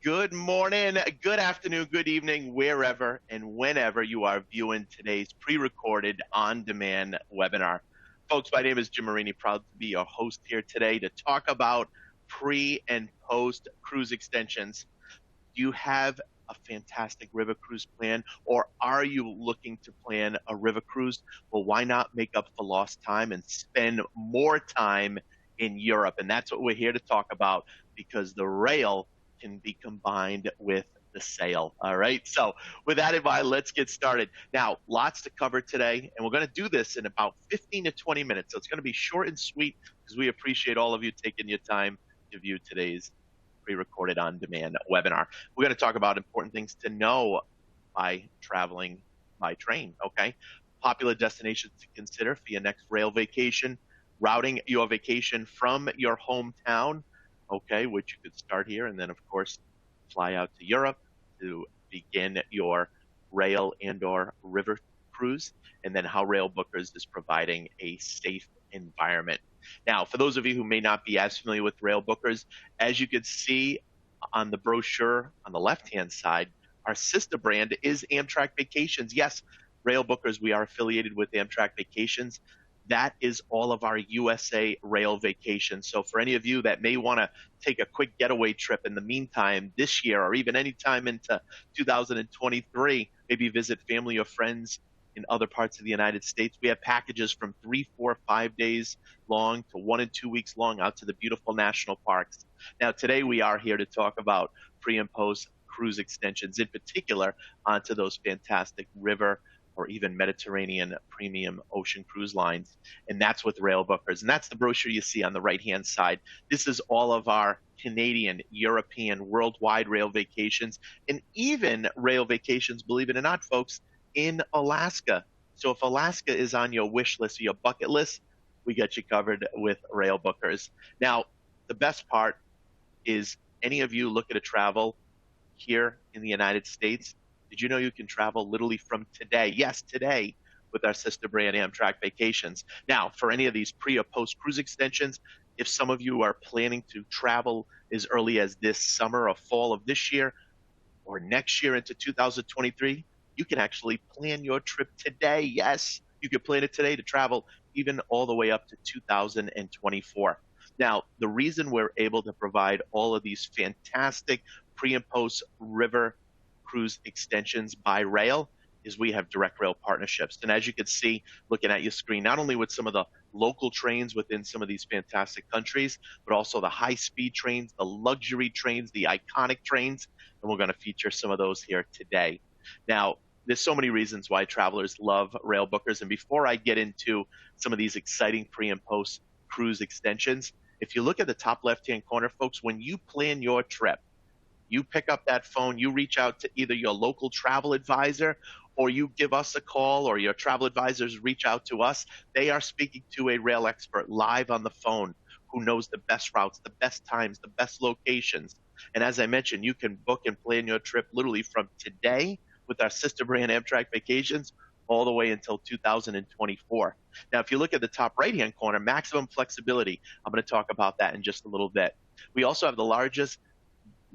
Good morning, good afternoon, good evening, wherever and whenever you are viewing today's pre-recorded on-demand webinar. Folks, my name is Jim Marini, proud to be your host here today to talk about pre and post cruise extensions. Do you have a fantastic river cruise plan, or are you looking to plan a river cruise? Well, why not make up for lost time and spend more time in Europe? And that's what we're here to talk about, because the rail can be combined with the sail. All right. So with that in mind, let's get started. Now, lots to cover today, and we're going to do this in about 15 to 20 minutes. So it's going to be short and sweet because we appreciate all of you taking your time to view today's pre-recorded on-demand webinar. We're going to talk about important things to know by traveling by train. Okay. Popular destinations to consider for your next rail vacation, routing your vacation from your hometown, okay, which you could start here and then, of course, fly out to Europe to begin your rail and or river cruise, and then how Railbookers is providing a safe environment. Now, for those of you who may not be as familiar with Railbookers, as you can see on the brochure on the left-hand side, our sister brand is Amtrak Vacations. Yes, Railbookers, we are affiliated with Amtrak Vacations. That is all of our USA rail vacations. So for any of you that may want to take a quick getaway trip in the meantime this year, or even any time into 2023, maybe visit family or friends in other parts of the United States, we have packages from 3, 4, 5 days long to 1 and 2 weeks long out to the beautiful national parks. Now, today we are here to talk about pre and post cruise extensions, in particular onto those fantastic river or even Mediterranean premium ocean cruise lines. And that's with Railbookers. And that's the brochure you see on the right-hand side. This is all of our Canadian, European, worldwide rail vacations, and even rail vacations, believe it or not, folks, in Alaska. So if Alaska is on your wish list or your bucket list, we got you covered with Railbookers. Now, the best part is any of you looking to travel here in the United States, did you know you can travel literally from today? Yes, today, with our sister brand Amtrak Vacations. Now, for any of these pre or post cruise extensions, if some of you are planning to travel as early as this summer or fall of this year or next year into 2023, you can actually plan your trip today. Yes, you can plan it today to travel even all the way up to 2024. Now, the reason we're able to provide all of these fantastic pre and post river cruise extensions by rail is we have direct rail partnerships. And as you can see, looking at your screen, not only with some of the local trains within some of these fantastic countries, but also the high-speed trains, the luxury trains, the iconic trains, and we're going to feature some of those here today. Now, there's so many reasons why travelers love Railbookers, and before I get into some of these exciting pre and post cruise extensions, if you look at the top left-hand corner, folks, when you plan your trip, you pick up that phone, you reach out to either your local travel advisor, or you give us a call, or your travel advisors reach out to us. They are speaking to a rail expert live on the phone who knows the best routes, the best times, the best locations. And as I mentioned, you can book and plan your trip literally from today with our sister brand Amtrak Vacations all the way until 2024. Now, if you look at the top right-hand corner, maximum flexibility, I'm going to talk about that in just a little bit. We also have the largest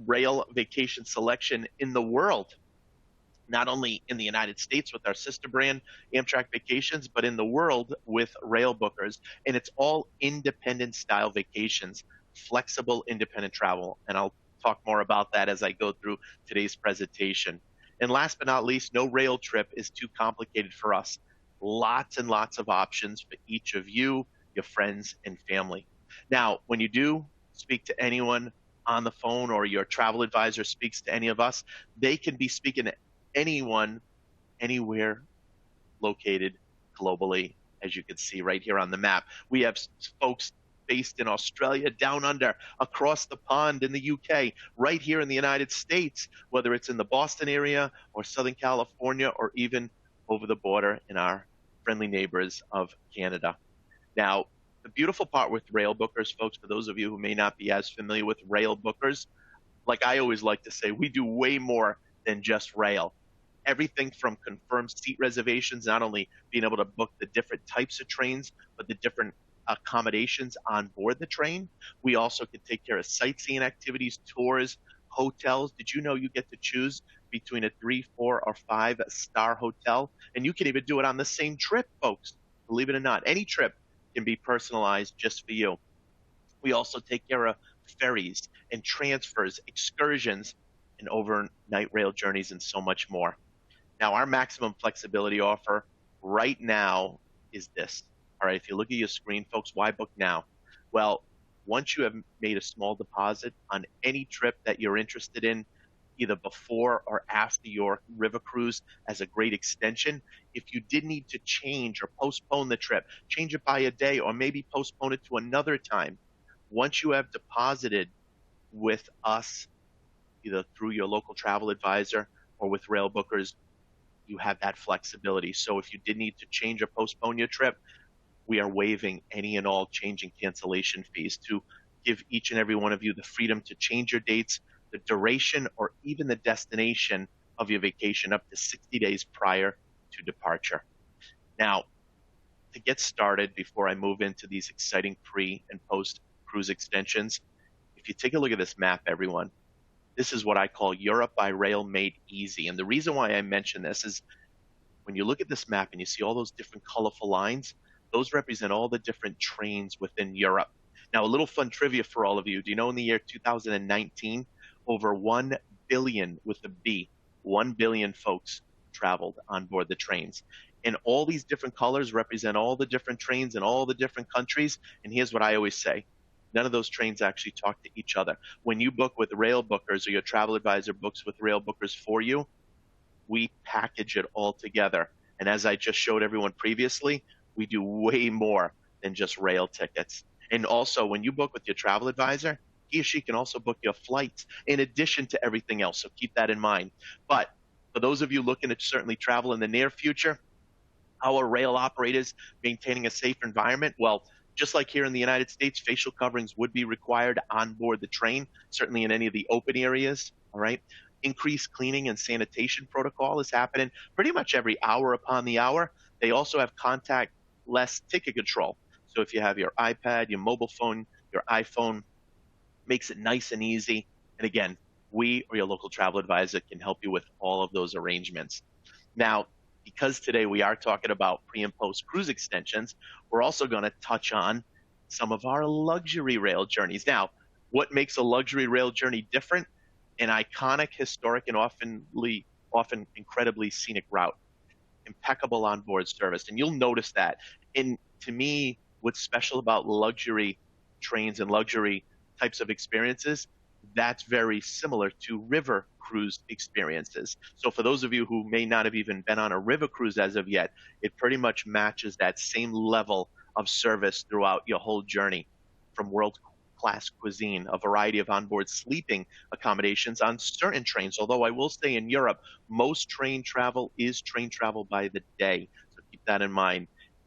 rail vacation selection in the world, not only in the United States with our sister brand Amtrak Vacations, but in the world with Railbookers. And it's all independent style vacations, flexible independent travel. And I'll talk more about that as I go through today's presentation. And last but not least, no rail trip is too complicated for us. Lots and lots of options for each of you, your friends, and family. Now, when you do speak to anyone on the phone, or your travel advisor speaks to any of us, they can be speaking to anyone, anywhere located globally, as you can see right here on the map. We have folks based in Australia, down under, across the pond in the UK, right here in the United States, whether it's in the Boston area or Southern California, or even over the border in our friendly neighbors of Canada. Now, the beautiful part with Railbookers, folks, for those of you who may not be as familiar with Railbookers, like I always like to say, we do way more than just rail. Everything from confirmed seat reservations, not only being able to book the different types of trains, but the different accommodations on board the train. We also can take care of sightseeing activities, tours, hotels. Did you know you get to choose between a 3, 4, or 5-star hotel? And you can even do it on the same trip, folks. Believe it or not, any trip can be personalized just for you. We also take care of ferries and transfers, excursions, and overnight rail journeys, and so much more. Now, our maximum flexibility offer right now is this. All right, if you look at your screen, folks, why book now? Well, once you have made a small deposit on any trip that you're interested in, either before or after your river cruise as a great extension, if you did need to change or postpone the trip, change it by a day, or maybe postpone it to another time, once you have deposited with us, either through your local travel advisor or with Railbookers, you have that flexibility. So if you did need to change or postpone your trip, we are waiving any and all change and cancellation fees to give each and every one of you the freedom to change your dates, the duration, or even the destination of your vacation up to 60 days prior to departure. Now, to get started, before I move into these exciting pre and post cruise extensions, if you take a look at this map, everyone, this is what I call Europe by Rail made easy. And the reason why I mention this is when you look at this map and you see all those different colorful lines, those represent all the different trains within Europe. Now, a little fun trivia for all of you. Do you know in the year 2019, over 1 billion, with a B, 1 billion folks traveled on board the trains? And all these different colors represent all the different trains in all the different countries. And here's what I always say. None of those trains actually talk to each other. When you book with Railbookers or your travel advisor books with Railbookers for you, we package it all together. And as I just showed everyone previously, we do way more than just rail tickets. And also, when you book with your travel advisor, he or she can also book your flights in addition to everything else. So keep that in mind. But for those of you looking to certainly travel in the near future, our rail operators maintaining a safe environment, well, just like here in the United States, facial coverings would be required on board the train, certainly in any of the open areas, all right? Increased cleaning and sanitation protocol is happening pretty much every hour upon the hour. They also have contactless ticket control. So if you have your iPad, your mobile phone, your iPhone, makes it nice and easy. And again, we or your local travel advisor can help you with all of those arrangements. Now, because today we are talking about pre and post cruise extensions, we're also going to touch on some of our luxury rail journeys. Now, what makes a luxury rail journey different? An iconic, historic, and often incredibly scenic route. Impeccable onboard service. And you'll notice that. And to me, what's special about luxury trains and luxury types of experiences, that's very similar to river cruise experiences. So for those of you who may not have even been on a river cruise as of yet, it pretty much matches that same level of service throughout your whole journey, from world-class cuisine, a variety of onboard sleeping accommodations on certain trains. Although I will say in Europe, most train travel is train travel by the day. So keep that in mind.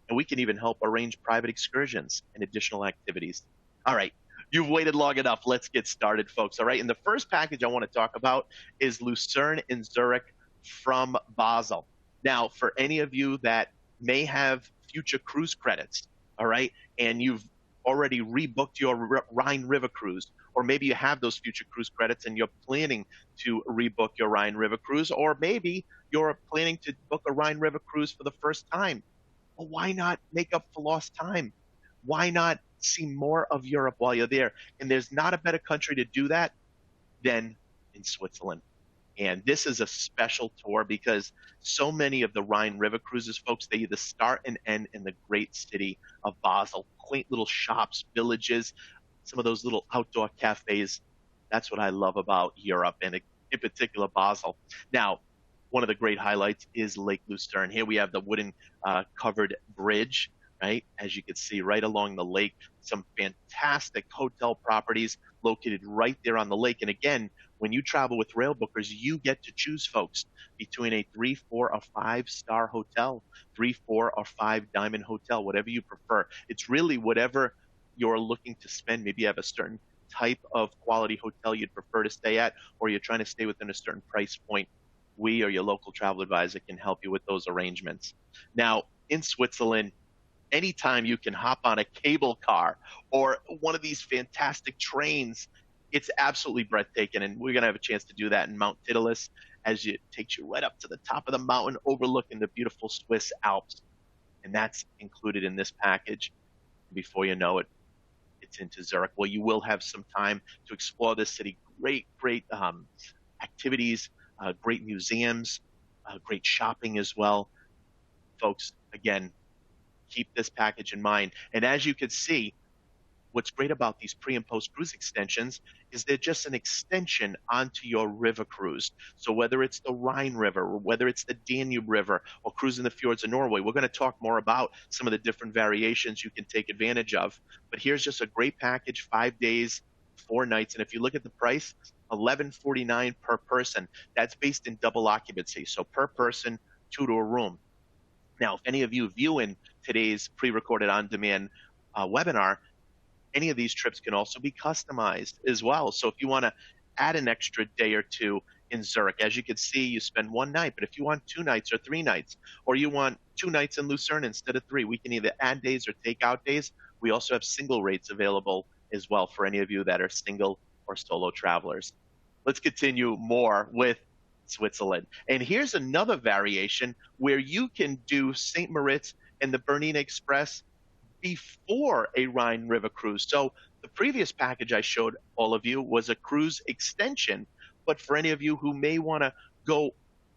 And we can even help arrange private excursions and additional activities. All right. You've waited long enough. Let's get started, folks. All right. And the first package I want to talk about is Lucerne and Zurich from Basel. Now, for any of you that may have future cruise credits, all right, and you've already rebooked your Rhine River cruise, or maybe you have those future cruise credits and you're planning to rebook your Rhine River cruise, or maybe you're planning to book a Rhine River cruise for the first time. Well, why not make up for lost time? Why not see more of Europe while you're there? And there's not a better country to do that than in Switzerland. And this is a special tour because so many of the Rhine River cruises, folks, they either start and end in the great city of Basel. Quaint little shops, villages, some of those little outdoor cafes. That's what I love about Europe, and in particular Basel. Now, one of the great highlights is Lake Lucerne. Here we have the wooden covered bridge, right? As you can see, right along the lake, some fantastic hotel properties located right there on the lake. And again, when you travel with Railbookers, you get to choose, folks, between a 3, 4, or 5-star hotel, 3, 4, or 5 diamond hotel, whatever you prefer. It's really whatever you're looking to spend. Maybe you have a certain type of quality hotel you'd prefer to stay at, or you're trying to stay within a certain price point. We or your local travel advisor can help you with those arrangements. Now, in Switzerland, anytime you can hop on a cable car or one of these fantastic trains It's absolutely breathtaking, and we're going to have a chance to do that in Mount Titulus as it takes you right up to the top of the mountain overlooking the beautiful Swiss Alps. And that's included in this package. Before you know it, it's into Zurich. Well, you will have some time to explore this city. Great activities, great museums, great shopping as well. Folks, again, keep this package in mind. And as you can see, what's great about these pre and post cruise extensions is they're just an extension onto your river cruise. So whether it's the Rhine River, or whether it's the Danube River, or cruising the fjords of Norway, we're going to talk more about some of the different variations you can take advantage of. But here's just a great package, 5 days, 4 nights. And if you look at the price, $11.49 per person. That's based in double occupancy. So per person, 2 to a room. Now, if any of you viewing today's pre-recorded on-demand webinar, any of these trips can also be customized as well. So if you want to add an extra day or two in Zurich, as you can see, you spend 1 night. But if you want 2 nights or 3 nights, or you want 2 nights in Lucerne instead of 3, we can either add days or take out days. We also have single rates available as well for any of you that are single or solo travelers. Let's continue more with Switzerland. And here's another variation where you can do St. Moritz and the Bernina Express before a Rhine River cruise. So the previous package I showed all of you was a cruise extension, but for any of you who may want to go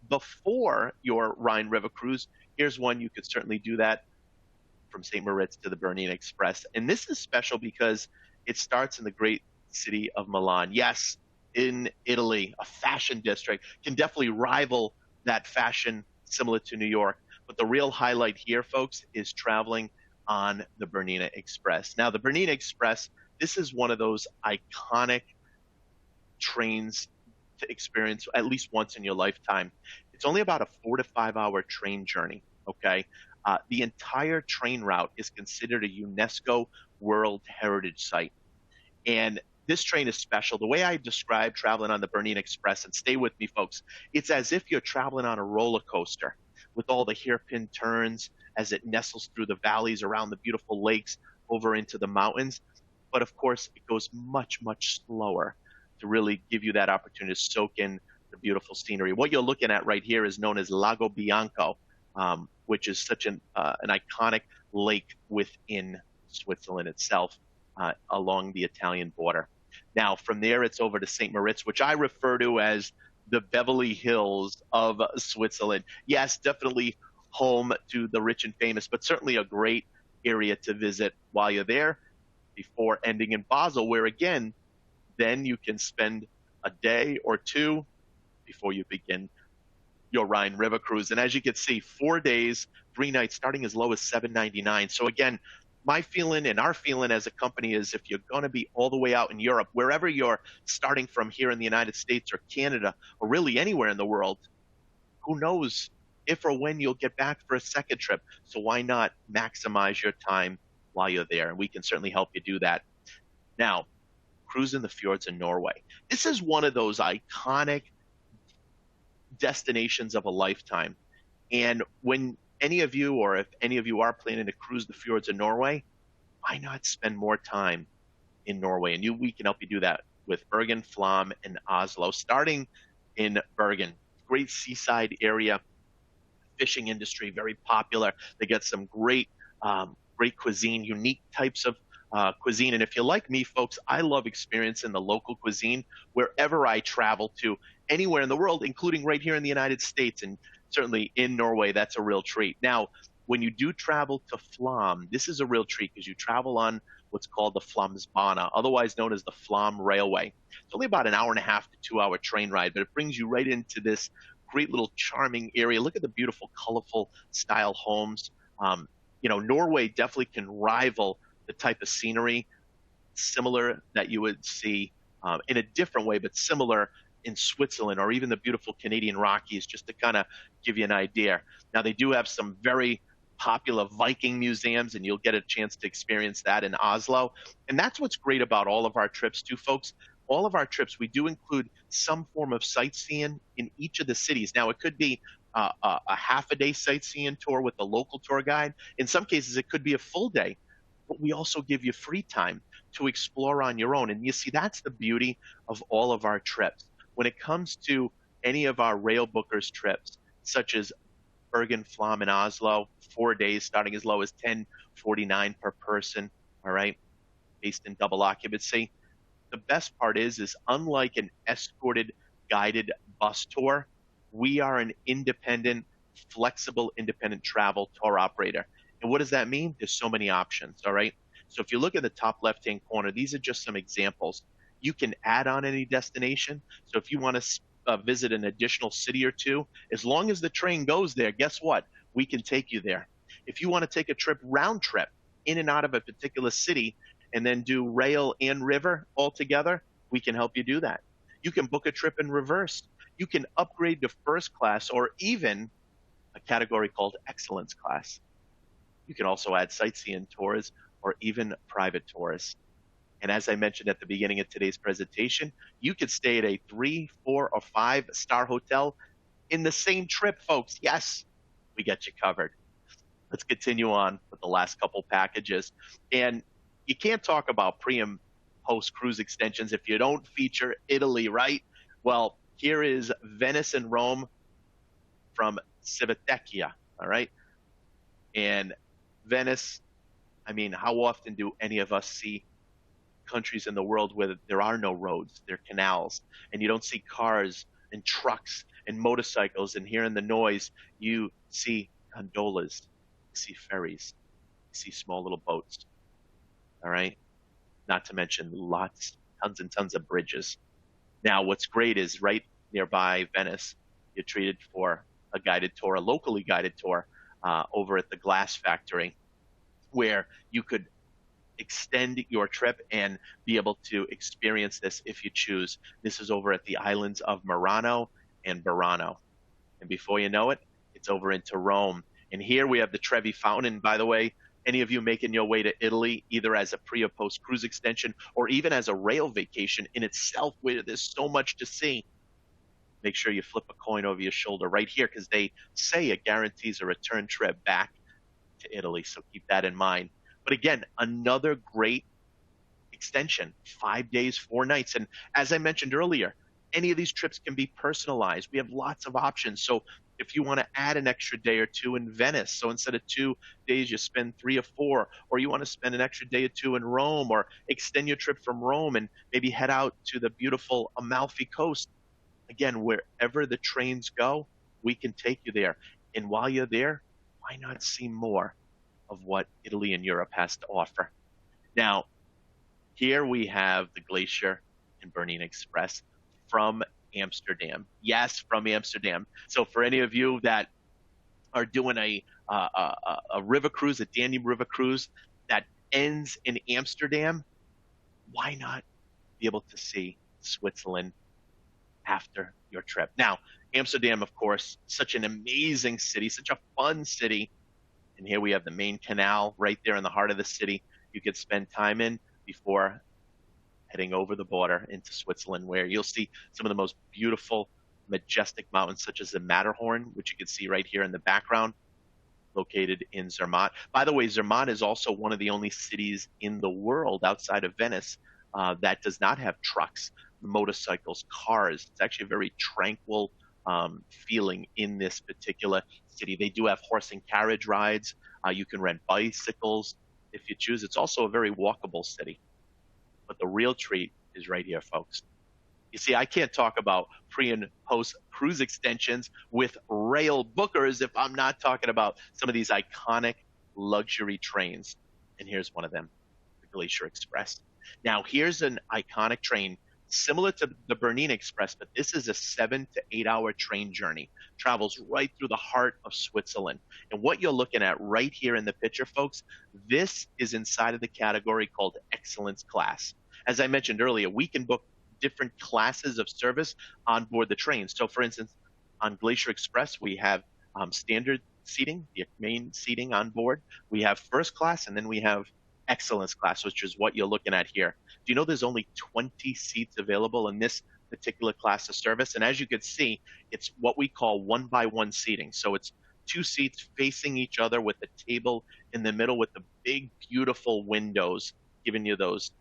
before your Rhine River cruise, here's one you could certainly do that from St. Moritz to the Bernina Express. And this is special because it starts in the great city of Milan. Yes, in Italy, a fashion district, can definitely rival that fashion similar to New York. But the real highlight here, folks, is traveling on the Bernina Express. Now, the Bernina Express, this is one of those iconic trains to experience at least once in your lifetime. It's only about a 4 to 5 hour train journey, okay? The entire train route is considered a UNESCO World Heritage Site. And this train is special. The way I describe traveling on the Bernina Express, and stay with me, folks, it's as if you're traveling on a roller coaster with all the hairpin turns as it nestles through the valleys around the beautiful lakes over into the mountains. But of course, it goes much, much slower to really give you that opportunity to soak in the beautiful scenery. What you're looking at right here is known as Lago Bianco, which is such an iconic lake within Switzerland itself, along the Italian border. Now, from there, it's over to St. Moritz, which I refer to as the Beverly Hills of Switzerland. Yes, definitely home to the rich and famous, but certainly a great area to visit while you're there before ending in Basel, where again, then you can spend a day or two before you begin your Rhine River cruise. And as you can see, 4 days, 3 nights, starting as low as $7.99. So again, my feeling and our feeling as a company is if you're going to be all the way out in Europe, wherever you're starting from here in the United States or Canada, or really anywhere in the world, who knows if or when you'll get back for a second trip. So why not maximize your time while you're there? And we can certainly help you do that. Now, cruising the fjords in Norway. This is one of those iconic destinations of a lifetime. And when any of you, or if any of you are planning to cruise the fjords of Norway, why not spend more time in Norway? And we can help you do that with Bergen, Flom, and Oslo. Starting in Bergen, great seaside area, fishing industry, very popular. They get some great cuisine, unique types of cuisine. And if you're like me, folks, I love experiencing the local cuisine wherever I travel to, anywhere in the world, including right here in the United States. And certainly in Norway, that's a real treat. Now, when you do travel to Flom, this is a real treat because you travel on what's called the Flåmsbana, otherwise known as the Flom Railway. It's only about an 1.5 to 2 hour train ride, but it brings you right into this great little charming area. Look at the beautiful, colorful style homes. Norway definitely can rival the type of scenery similar that you would see in a different way, but similar in Switzerland or even the beautiful Canadian Rockies, just to kind of give you an idea. Now, they do have some very popular Viking museums, and you'll get a chance to experience that in Oslo. And that's what's great about all of our trips too, folks. All of our trips, we do include some form of sightseeing in each of the cities. Now, it could be a half a day sightseeing tour with a local tour guide. In some cases, it could be a full day, but we also give you free time to explore on your own. And you see, that's the beauty of all of our trips. When it comes to any of our Railbookers trips, such as Bergen, Flam, and Oslo, 4 days, starting as low as 10.49 per person, all right, based in double occupancy. The best part is unlike an escorted guided bus tour, we are an independent, flexible, independent travel tour operator. And what does that mean? There's so many options, all right? So if you look at the top left-hand corner, these are just some examples. You can add on any destination. So if you want to visit an additional city or two, as long as the train goes there, guess what? We can take you there. If you want to take a trip round trip in and out of a particular city and then do rail and river all together, we can help you do that. You can book a trip in reverse. You can upgrade to first class or even a category called excellence class. You can also add sightseeing tours or even private tours. And as I mentioned at the beginning of today's presentation, you could stay at a 3, 4, or 5-star hotel in the same trip, folks. Yes, we get you covered. Let's continue on with the last couple packages. And you can't talk about pre and post cruise extensions if you don't feature Italy, right? Well, here is Venice and Rome from Civitavecchia, all right? And Venice, I mean, how often do any of us see countries in the world where there are no roads, there are canals, and you don't see cars and trucks and motorcycles, and hearing the noise, you see gondolas, you see ferries, you see small little boats, all right? Not to mention tons and tons of bridges. Now, what's great is right nearby Venice, you're treated for a guided tour, a locally guided tour over at the glass factory, where you could extend your trip and be able to experience this if you choose. This is over at the islands of Murano and Murano. And before you know it, it's over into Rome. And here we have the Trevi Fountain. By the way, any of you making your way to Italy, either as a pre or post cruise extension, or even as a rail vacation in itself, where there's so much to see, make sure you flip a coin over your shoulder right here, because they say it guarantees a return trip back to Italy. So keep that in mind. But again, another great extension, 5 days, 4 nights. And as I mentioned earlier, any of these trips can be personalized. We have lots of options. So if you want to add an extra day or two in Venice, so instead of 2 days, you spend 3 or 4, or you want to spend an extra day or two in Rome, or extend your trip from Rome and maybe head out to the beautiful Amalfi Coast. Again, wherever the trains go, we can take you there. And while you're there, why not see more of what Italy and Europe has to offer? Now, here we have the Glacier and Bernina Express from Amsterdam. Yes, from Amsterdam. So for any of you that are doing a river cruise, a Danube river cruise that ends in Amsterdam, why not be able to see Switzerland after your trip? Now, Amsterdam, of course, such an amazing city, such a fun city. And here we have the main canal right there in the heart of the city. You could spend time in before heading over the border into Switzerland, where you'll see some of the most beautiful, majestic mountains, such as the Matterhorn, which you can see right here in the background, located in Zermatt. By the way, Zermatt is also one of the only cities in the world outside of Venice that does not have trucks, motorcycles, cars. It's actually a very tranquil feeling in this particular city. They do have horse and carriage rides. You can rent bicycles if you choose. It's also a very walkable city. But the real treat is right here, folks. You see, I can't talk about pre and post cruise extensions with Railbookers if I'm not talking about some of these iconic luxury trains. And here's one of them, the Glacier Express. Now, here's an iconic train similar to the Bernina Express, but this is a 7 to 8 hour train journey. Travels right through the heart of Switzerland. And what you're looking at right here in the picture, folks, this is inside of the category called Excellence Class. As I mentioned earlier, we can book different classes of service on board the train. So for instance, on Glacier Express, we have standard seating, the main seating on board. We have first class, and then we have excellence class, which is what you're looking at here. Do you know there's only 20 seats available in this particular class of service? And as you can see, it's what we call 1-by-1 seating. So it's 2 seats facing each other with a table in the middle with the big, beautiful windows, giving you those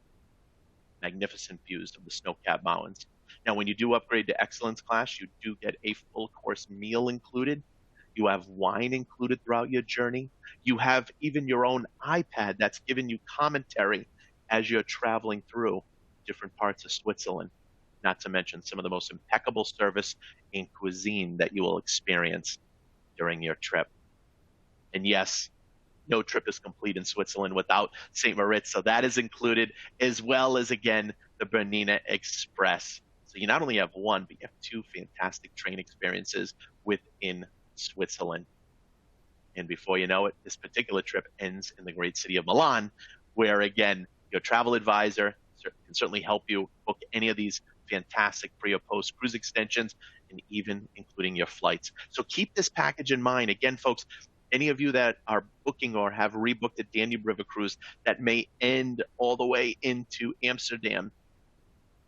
magnificent views of the snow-capped mountains. Now, when you do upgrade to excellence class, you do get a full course meal included. You have wine included throughout your journey. You have even your own iPad that's giving you commentary as you're traveling through different parts of Switzerland, not to mention some of the most impeccable service and cuisine that you will experience during your trip. And yes, no trip is complete in Switzerland without St. Moritz, so that is included, as well as, again, the Bernina Express. So you not only have one, but you have two fantastic train experiences within Switzerland. And before you know it, this particular trip ends in the great city of Milan, where, again, your travel advisor can certainly help you book any of these fantastic pre or post cruise extensions, and even including your flights. So keep this package in mind. Again, folks, any of you that are booking or have rebooked a Danube River cruise that may end all the way into Amsterdam,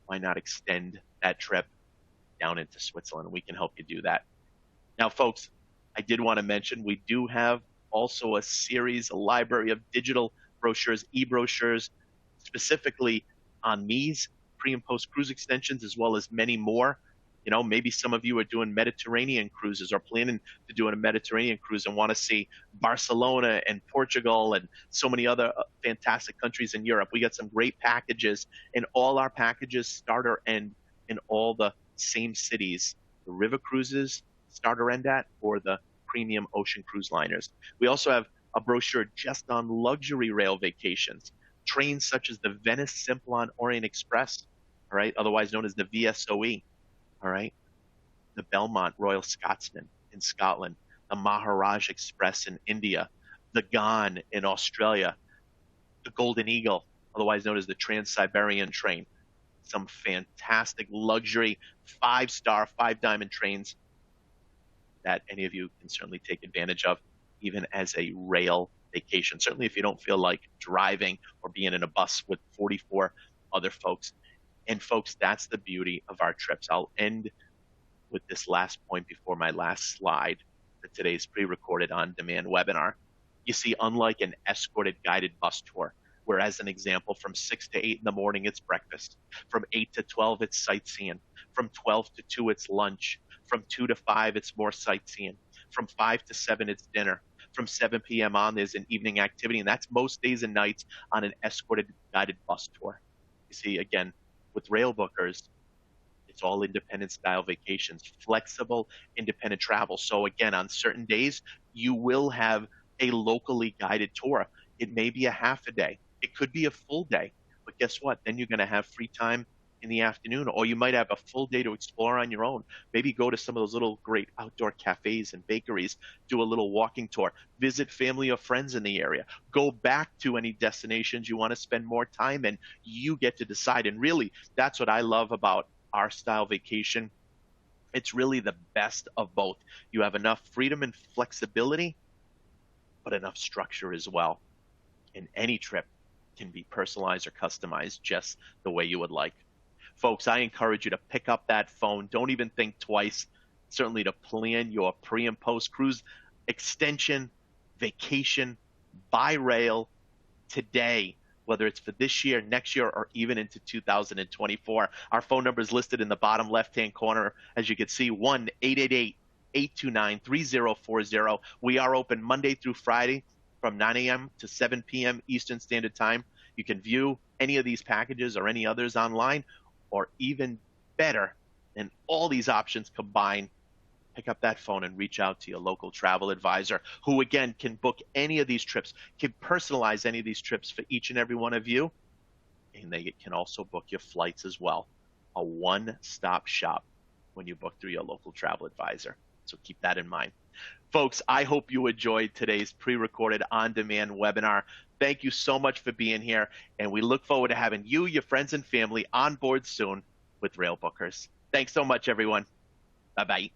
why not extend that trip down into Switzerland? We can help you do that. Now, folks, I did want to mention we do have also a series, a library of digital brochures, e-brochures, specifically on these pre and post cruise extensions, as well as many more. You know, maybe some of you are doing Mediterranean cruises or planning to do a Mediterranean cruise and want to see Barcelona and Portugal and so many other fantastic countries in Europe. We got some great packages, and all our packages start or end in all the same cities. The river cruises start or end at, or the premium ocean cruise liners. We also have a brochure just on luxury rail vacations, trains such as the Venice Simplon Orient Express, all right, otherwise known as the VSOE. All right, the Belmont Royal Scotsman in Scotland, the Maharaj Express in India, the Ghan in Australia, the Golden Eagle, otherwise known as the Trans-Siberian train. Some fantastic luxury 5-star, 5-diamond trains that any of you can certainly take advantage of, even as a rail vacation. Certainly if you don't feel like driving or being in a bus with 44 other folks. And folks, that's the beauty of our trips. I'll end with this last point before my last slide for today's pre-recorded on-demand webinar. You see, unlike an escorted guided bus tour, where as an example, from 6 to 8 in the morning, it's breakfast. From 8 to 12, it's sightseeing. From 12 to 2, it's lunch. From 2 to 5, it's more sightseeing. From 5 to 7, it's dinner. From 7 p.m. on, there's an evening activity, and that's most days and nights on an escorted guided bus tour. You see, again, with Railbookers, it's all independent style vacations, flexible, independent travel. So again, on certain days, you will have a locally guided tour. It may be a half a day. It could be a full day. But guess what? Then you're going to have free time in the afternoon, or you might have a full day to explore on your own. Maybe go to some of those little great outdoor cafes and bakeries, do a little walking tour, visit family or friends in the area, go back to any destinations you want to spend more time in. You get to decide. And really, that's what I love about our style vacation. It's really the best of both. You have enough freedom and flexibility, but enough structure as well. And any trip can be personalized or customized just the way you would like. Folks, I encourage you to pick up that phone. Don't even think twice, certainly to plan your pre and post cruise extension, vacation, by rail today, whether it's for this year, next year, or even into 2024. Our phone number is listed in the bottom left-hand corner. As you can see, 1-888-829-3040. We are open Monday through Friday from 9 a.m. to 7 p.m. Eastern Standard Time. You can view any of these packages or any others online, or even better, and all these options combined, pick up that phone and reach out to your local travel advisor, who again can book any of these trips, can personalize any of these trips for each and every one of you, and they can also book your flights as well. A one-stop shop when you book through your local travel advisor. So keep that in mind. Folks, I hope you enjoyed today's pre-recorded on-demand webinar. Thank you so much for being here, and we look forward to having you, your friends, and family on board soon with Railbookers. Thanks so much, everyone. Bye-bye.